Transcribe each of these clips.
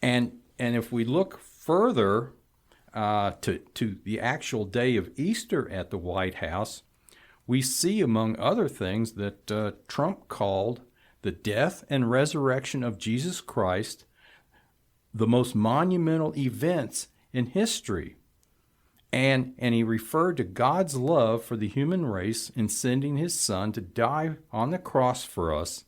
And if we look further to the actual day of Easter at the White House, we see, among other things, that Trump called the death and resurrection of Jesus Christ the most monumental events in history. And he referred to God's love for the human race in sending his son to die on the cross for us,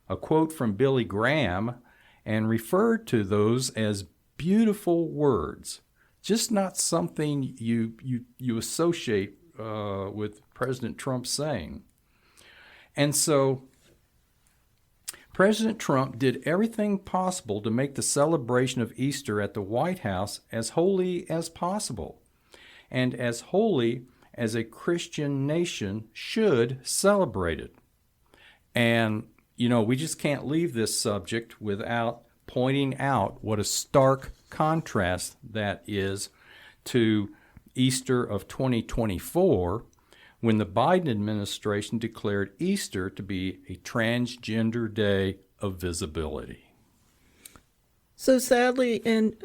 a quote from Billy Graham, and referred to those as beautiful words, just not something you associate with President Trump saying. And so President Trump did everything possible to make the celebration of Easter at the White House as holy as possible, and as holy as a Christian nation should celebrate it. And, we just can't leave this subject without pointing out what a stark contrast that is to Easter of 2024, when the Biden administration declared Easter to be a transgender day of visibility. So sadly, and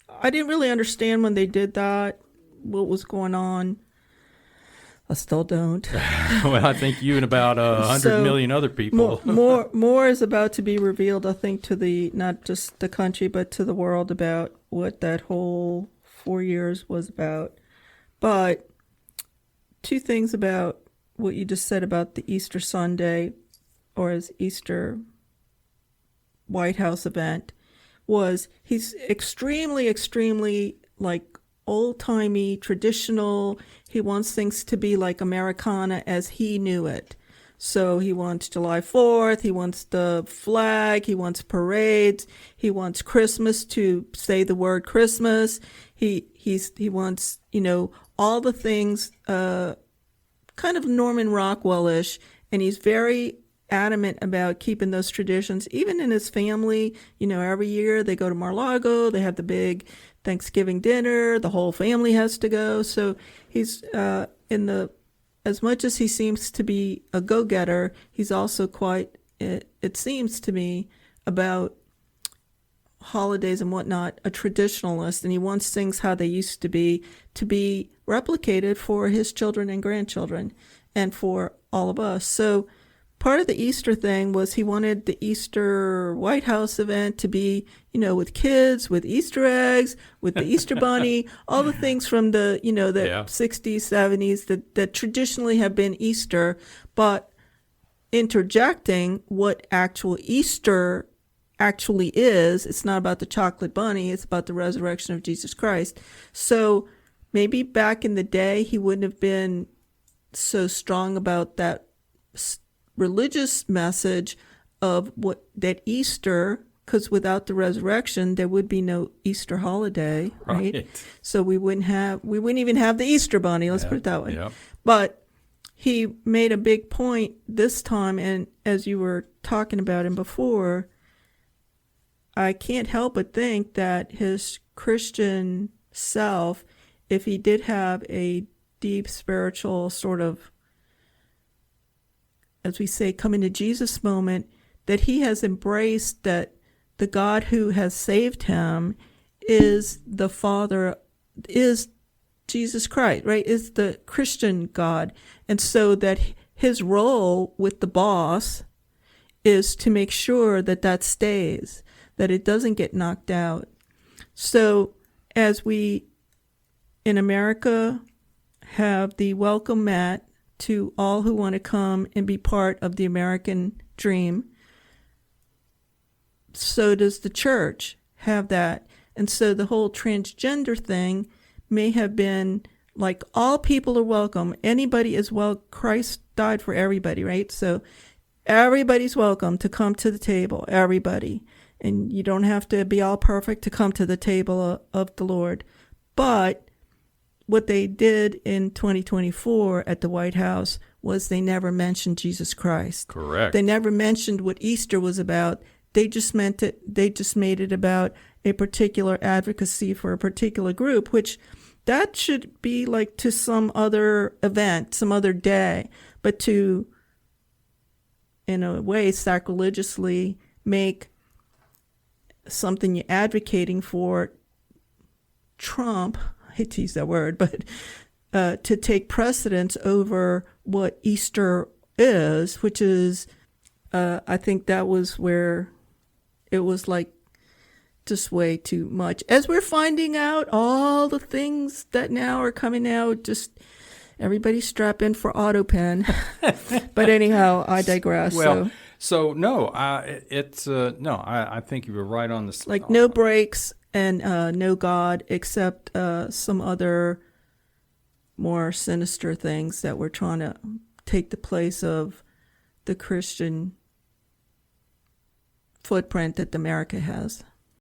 I didn't really understand when they did that, what was going on. I still don't. Well, I think you and about 100 million other people. More is about to be revealed, I think, to not just the country, but to the world about what that whole 4 years was about. But two things about what you just said about the Easter Sunday, or as Easter White House event, was he's extremely, extremely old-timey, traditional. He wants things to be like Americana as he knew it. So he wants July 4th, he wants the flag, he wants parades, he wants Christmas to say the word Christmas. He wants, all the things kind of Norman Rockwell-ish, and he's very adamant about keeping those traditions. Even in his family, every year they go to Mar-a-Lago, they have the big Thanksgiving dinner, the whole family has to go. So he's as much as he seems to be a go-getter, he's also quite, it seems to me, about holidays and whatnot, a traditionalist, and he wants things how they used to be replicated for his children and grandchildren and for all of us. So part of the Easter thing was he wanted the Easter White House event to be, with kids, with Easter eggs, with the Easter bunny, all the things from the 60s, 70s that traditionally have been Easter, but interjecting what actual Easter actually is. It's not about the chocolate bunny, it's about the resurrection of Jesus Christ. So maybe back in the day he wouldn't have been so strong about that religious message of that Easter, because without the resurrection there would be no Easter holiday, right? So we wouldn't even have the Easter bunny, let's put it that way. Yeah. But he made a big point this time, and as you were talking about him before, I can't help but think that his Christian self, if he did have a deep spiritual sort of, as we say, coming to Jesus moment, that he has embraced that the God who has saved him is the Father, is Jesus Christ, right? Is the Christian God. And so that his role with the boss is to make sure that stays, that it doesn't get knocked out. So as we in America have the welcome mat to all who want to come and be part of the American dream, so does the church have that. And so the whole transgender thing may have been like, all people are welcome. Anybody is Christ died for everybody, right? So everybody's welcome to come to the table, everybody. And you don't have to be all perfect to come to the table of the Lord. But what they did in 2024 at the White House was they never mentioned Jesus Christ. Correct. They never mentioned what Easter was about. They just made it about a particular advocacy for a particular group, which that should be like to some other event, some other day. But to, in a way, sacrilegiously make something you're advocating for Trump, I hate to use that word, but to take precedence over what Easter is, which is, I think that was where it was like just way too much. As we're finding out all the things that now are coming out, just everybody strap in for AutoPen. But anyhow, I digress. Well, so no, I think you were right on this. Like no breaks and no God, except some other more sinister things that were trying to take the place of the Christian footprint that America has.